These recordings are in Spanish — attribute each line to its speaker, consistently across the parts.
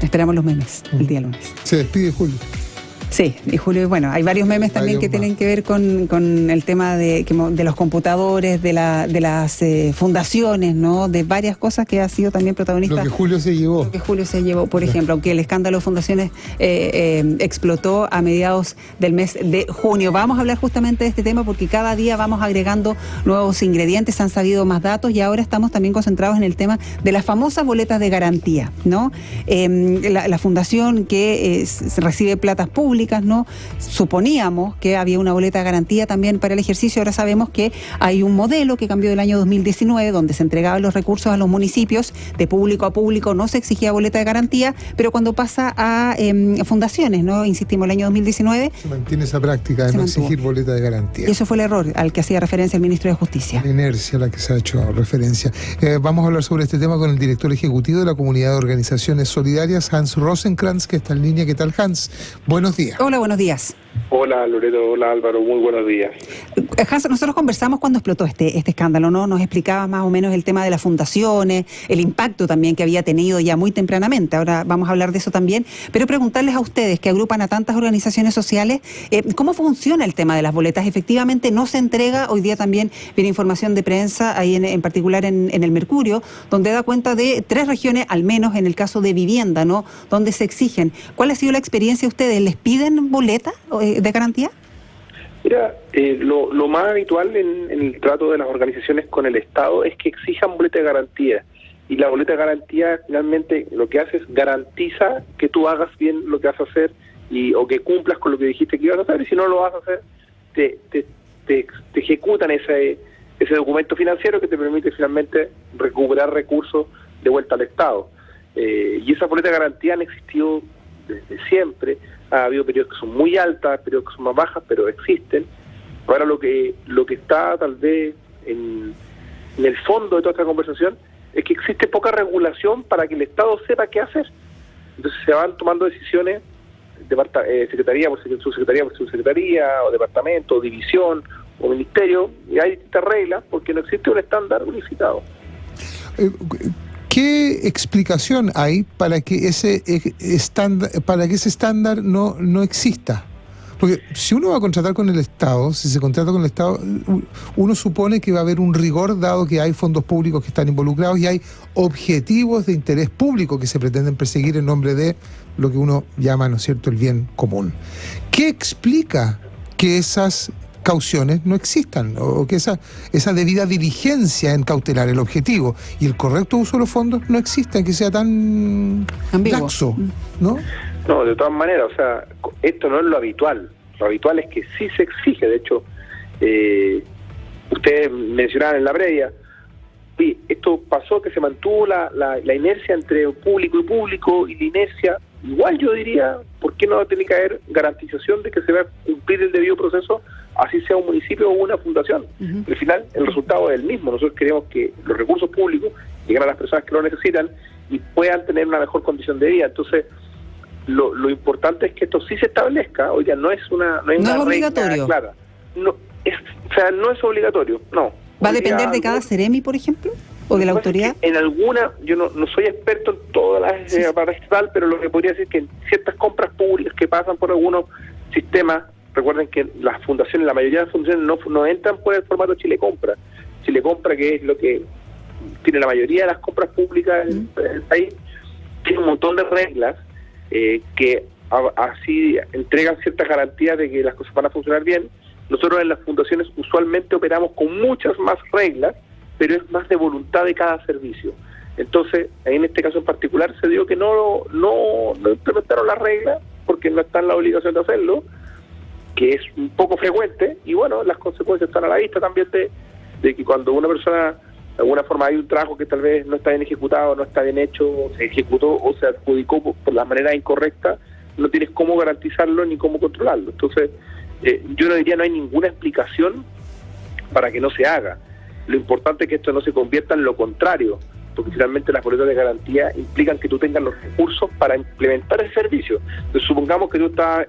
Speaker 1: Esperamos los memes el día lunes.
Speaker 2: Se despide Julio.
Speaker 1: Sí, y Julio, bueno, hay varios memes también que tienen que ver con el tema de los computadores, de las fundaciones, ¿no? De varias cosas que ha sido también protagonista.
Speaker 2: Lo que Julio se llevó. Por ejemplo, aunque el escándalo de fundaciones explotó a mediados del mes de junio. Vamos a hablar justamente de este tema porque cada día vamos agregando nuevos ingredientes, han salido más datos y ahora estamos también concentrados en el tema de las famosas boletas de garantía, ¿no? La fundación que recibe platas públicas, ¿no? Suponíamos que había una boleta de garantía también para el ejercicio. Ahora sabemos que hay un modelo que cambió del año 2019 donde se entregaban los recursos a los municipios de público a público, no se exigía boleta de garantía, pero cuando pasa a fundaciones, ¿no? Insistimos, el año 2019 se mantiene esa práctica de no exigir boleta de garantía.
Speaker 1: Y eso fue el error al que hacía referencia el ministro de Justicia.
Speaker 2: La inercia a la que se ha hecho referencia. Vamos a hablar sobre este tema con el director ejecutivo de la Comunidad de Organizaciones Solidarias, Hans Rosenkrantz, que está en línea. ¿Qué tal, Hans? Buenos días.
Speaker 1: Hola, buenos días.
Speaker 3: Hola Loreto, hola Álvaro, muy buenos días.
Speaker 1: Hans, nosotros conversamos cuando explotó este escándalo, ¿no? Nos explicabas más o menos el tema de las fundaciones, el impacto también que había tenido ya muy tempranamente. Ahora vamos a hablar de eso también, pero preguntarles a ustedes que agrupan a tantas organizaciones sociales, ¿cómo funciona el tema de las boletas? Efectivamente no se entrega, hoy día también viene información de prensa, ahí en particular en el Mercurio, donde da cuenta de 3 regiones, al menos en el caso de vivienda, ¿no? Donde se exigen. ¿Cuál ha sido la experiencia de ustedes? ¿Les piden boletas de garantía?
Speaker 3: Mira, lo más habitual en el trato de las organizaciones con el Estado es que exijan boleta de garantía. Y la boleta de garantía finalmente lo que hace es garantiza que tú hagas bien lo que vas a hacer o que cumplas con lo que dijiste que ibas a hacer, y si no lo vas a hacer, te ejecutan ese documento financiero que te permite finalmente recuperar recursos de vuelta al Estado. Y esas boletas de garantía han existido desde siempre. Ha habido periodos que son muy altas, periodos que son más bajas, pero existen. Ahora lo que está tal vez en el fondo de toda esta conversación es que existe poca regulación para que el Estado sepa qué hacer. Entonces se van tomando decisiones, secretaría por subsecretaría, o departamento, o división, o ministerio, y hay distintas reglas porque no existe un estándar unificado.
Speaker 2: ¿Qué explicación hay para que ese estándar no exista? Porque si uno va a contratar con el Estado, si se contrata con el Estado, uno supone que va a haber un rigor dado que hay fondos públicos que están involucrados y hay objetivos de interés público que se pretenden perseguir en nombre de lo que uno llama, ¿no es cierto?, el bien común. ¿Qué explica que esas cauciones no existan, o que esa debida diligencia en cautelar el objetivo y el correcto uso de los fondos no exista, que sea tan laxo, ¿no?
Speaker 3: No, de todas maneras, o sea, esto no es lo habitual. Lo habitual es que sí se exige. De hecho, ustedes mencionaban en la previa, sí, esto pasó que se mantuvo la inercia entre público y público, y la inercia, igual yo diría, ¿por qué no tiene que haber garantización de que se va a cumplir el debido proceso, así sea un municipio o una fundación? Al final, el resultado es el mismo. Nosotros queremos que los recursos públicos lleguen a las personas que lo necesitan y puedan tener una mejor condición de vida. Entonces, lo importante es que esto sí se establezca. Oiga, no es una
Speaker 1: obligatorio.
Speaker 3: Clara. No es obligatorio, no.
Speaker 1: ¿Va a depender de cada Seremi, por ejemplo? ¿O de la autoridad?
Speaker 3: En alguna, yo no soy experto en todas las para estatal, pero lo que podría decir es que en ciertas compras públicas que pasan por algunos sistemas, recuerden que las fundaciones, la mayoría de las fundaciones no entran por el formato Chile Compra. Chile Compra, que es lo que tiene la mayoría de las compras públicas en el país, tiene un montón de reglas que así entregan ciertas garantías de que las cosas van a funcionar bien. Nosotros en las fundaciones usualmente operamos con muchas más reglas, pero es más de voluntad de cada servicio. Entonces, en este caso en particular se dio que no implementaron las reglas porque no está en la obligación de hacerlo, que es un poco frecuente, y bueno, las consecuencias están a la vista también de que cuando una persona, de alguna forma, hay un trabajo que tal vez no está bien ejecutado, no está bien hecho, se ejecutó o se adjudicó por la manera incorrecta, no tienes cómo garantizarlo ni cómo controlarlo. Entonces, yo no diría no hay ninguna explicación para que no se haga. Lo importante es que esto no se convierta en lo contrario, porque finalmente las boletas de garantía implican que tú tengas los recursos para implementar ese servicio. Entonces, supongamos que tú estás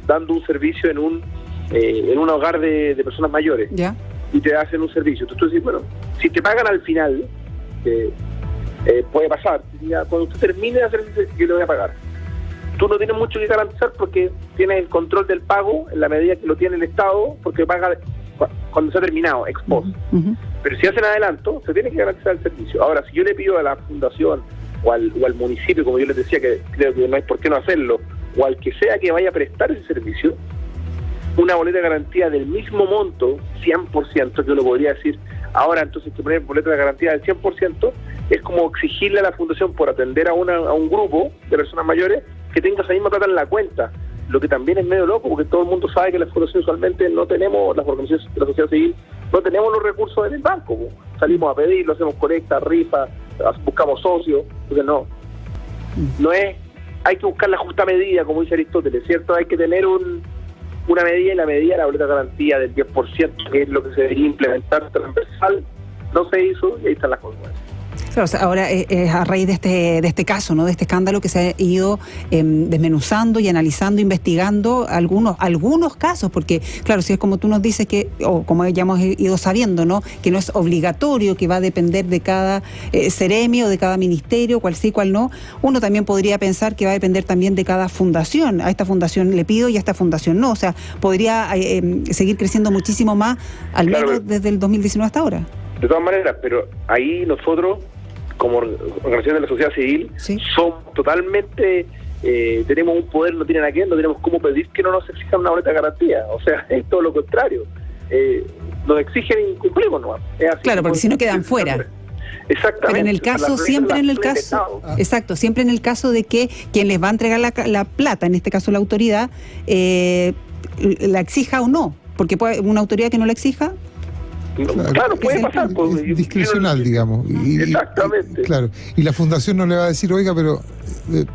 Speaker 3: dando un servicio en un hogar de personas mayores,
Speaker 1: ¿ya?,
Speaker 3: y te hacen un servicio. Entonces tú dices, bueno, si te pagan al final, puede pasar. Ya, cuando usted termine de hacer el servicio, yo le voy a pagar. Tú no tienes mucho que garantizar porque tienes el control del pago en la medida que lo tiene el Estado, porque paga cuando se ha terminado, ex post. Pero si hacen adelanto, se tiene que garantizar el servicio. Ahora, si yo le pido a la fundación o al municipio, como yo les decía, que creo que no hay por qué no hacerlo, o al que sea que vaya a prestar ese servicio, una boleta de garantía del mismo monto, 100%, yo lo podría decir, ahora entonces que poner boleta de garantía del 100%, es como exigirle a la fundación por atender a un grupo de personas mayores que tenga esa misma plata en la cuenta, lo que también es medio loco, porque todo el mundo sabe que las fundaciones usualmente no tenemos, las organizaciones de la sociedad civil, no tenemos los recursos en el banco, salimos a pedirlo, hacemos colecta, rifa, buscamos socios, entonces no es, hay que buscar la justa medida, como dice Aristóteles, ¿cierto? Hay que tener una medida, y la medida de la boleta de garantía del 10%, que es lo que se debería implementar transversal, no se hizo y ahí están las consecuencias.
Speaker 1: Claro, o sea, ahora a raíz de este caso, ¿no? De este escándalo que se ha ido desmenuzando y analizando, investigando algunos casos, porque claro, si es como tú nos dices que, o como ya hemos ido sabiendo, ¿no? Que no es obligatorio, que va a depender de cada seremio, de cada ministerio, cuál sí, cuál no, uno también podría pensar que va a depender también de cada fundación. A esta fundación le pido y a esta fundación no, o sea, podría seguir creciendo muchísimo más, al menos desde el 2019 hasta ahora.
Speaker 3: De todas maneras, pero ahí nosotros, como organización de la sociedad civil, ¿sí? Somos totalmente, tenemos un poder, no tienen a quién, no tenemos cómo pedir que no nos exijan una boleta de garantía, o sea, es todo lo contrario, nos exigen y cumplimos, ¿no? Es así,
Speaker 1: claro, porque si no quedan fuera.
Speaker 3: Exactamente.
Speaker 1: Pero en el caso, siempre en el caso, exacto, siempre en el caso de que quien les va a entregar la plata, en este caso la autoridad, la exija o no, porque puede una autoridad que no la exija.
Speaker 3: Claro, puede pasar.
Speaker 4: Es discrecional, digamos.
Speaker 3: Exactamente.
Speaker 4: Claro. Y la fundación no le va a decir, oiga, pero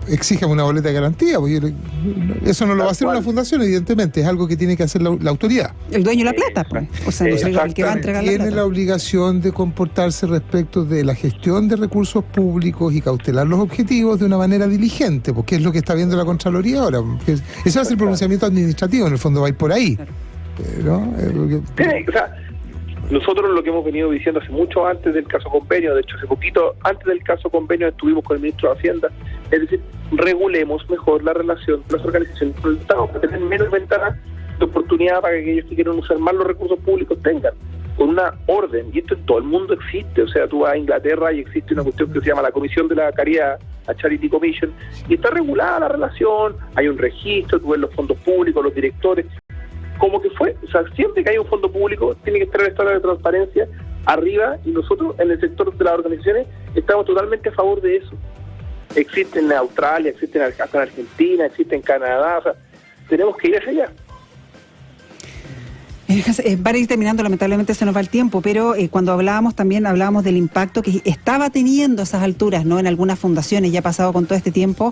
Speaker 4: exíjame una boleta de garantía. Porque eso no lo va a hacer una fundación, evidentemente. Es algo que tiene que hacer la autoridad.
Speaker 1: El dueño de la plata, pues. O sea, el que va a entregar la plata.
Speaker 4: Tiene la obligación de comportarse respecto de la gestión de recursos públicos y cautelar los objetivos de una manera diligente, porque es lo que está viendo la Contraloría ahora. Ese va a ser el pronunciamiento administrativo, en el fondo va a ir por ahí.
Speaker 1: Claro.
Speaker 3: O sea, nosotros lo que hemos venido diciendo hace mucho antes del caso convenio, de hecho hace poquito antes del caso convenio estuvimos con el ministro de Hacienda, es decir, regulemos mejor la relación de las organizaciones con el Estado para tener menos ventanas de oportunidad para que aquellos que quieran usar más los recursos públicos tengan, con una orden, y esto en todo el mundo existe, o sea, tú vas a Inglaterra y existe una cuestión que se llama la Comisión de la Caridad, la Charity Commission, y está regulada la relación, hay un registro, tú ves los fondos públicos, los directores, como que fue, o sea, siempre que hay un fondo público tiene que estar el estado de transparencia arriba, y nosotros en el sector de las organizaciones estamos totalmente a favor de eso. Existe en Australia, existe acá en Argentina, existe en Canadá, o sea, tenemos que ir hacia allá.
Speaker 1: Para ir terminando, lamentablemente se nos va el tiempo, pero cuando hablábamos del impacto que estaba teniendo a esas alturas, ¿no? En algunas fundaciones, ya ha pasado con todo este tiempo,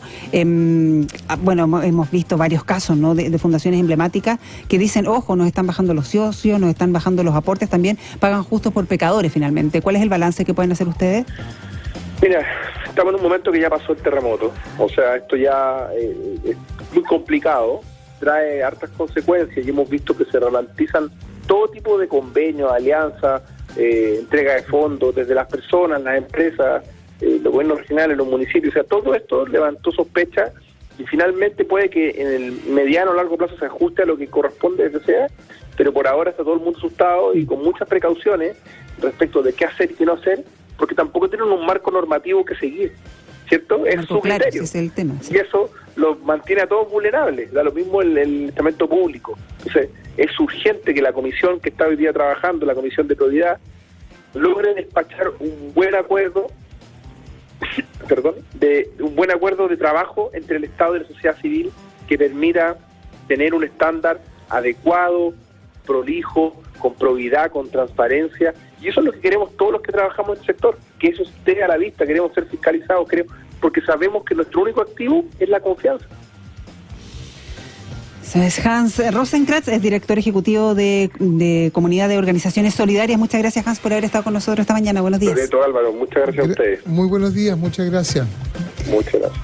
Speaker 1: bueno, hemos visto varios casos, ¿no? de fundaciones emblemáticas que dicen, ojo, nos están bajando los socios, nos están bajando los aportes, también pagan justos por pecadores finalmente. ¿Cuál es el balance que pueden hacer ustedes?
Speaker 3: Mira, estamos en un momento que ya pasó el terremoto, o sea, esto ya es muy complicado, trae hartas consecuencias y hemos visto que se ralentizan todo tipo de convenios, alianzas, entrega de fondos desde las personas, las empresas, los gobiernos regionales, los municipios, o sea, todo esto levantó sospechas y finalmente puede que en el mediano o largo plazo se ajuste a lo que corresponde desde sea, pero por ahora está todo el mundo asustado y con muchas precauciones respecto de qué hacer y qué no hacer, porque tampoco tienen un marco normativo que seguir, ¿cierto? Es su criterio.
Speaker 1: Ese es el tema, sí.
Speaker 3: Y eso los mantiene a todos vulnerables, da lo mismo el estamento público. Entonces, es urgente que la comisión que está hoy día trabajando, la Comisión de Probidad, logre despachar un buen acuerdo, un buen acuerdo de trabajo entre el Estado y la sociedad civil que permita tener un estándar adecuado, prolijo, con probidad, con transparencia, y eso es lo que queremos todos los que trabajamos en el sector, que eso esté a la vista, queremos ser fiscalizados, porque sabemos que nuestro único activo es la confianza.
Speaker 1: Hans Rosenkranz es director ejecutivo de Comunidad de Organizaciones Solidarias. Muchas gracias, Hans, por haber estado con nosotros esta mañana. Buenos días.
Speaker 3: Álvaro, muchas gracias a ustedes.
Speaker 4: Muy buenos días, muchas gracias.
Speaker 3: Muchas gracias.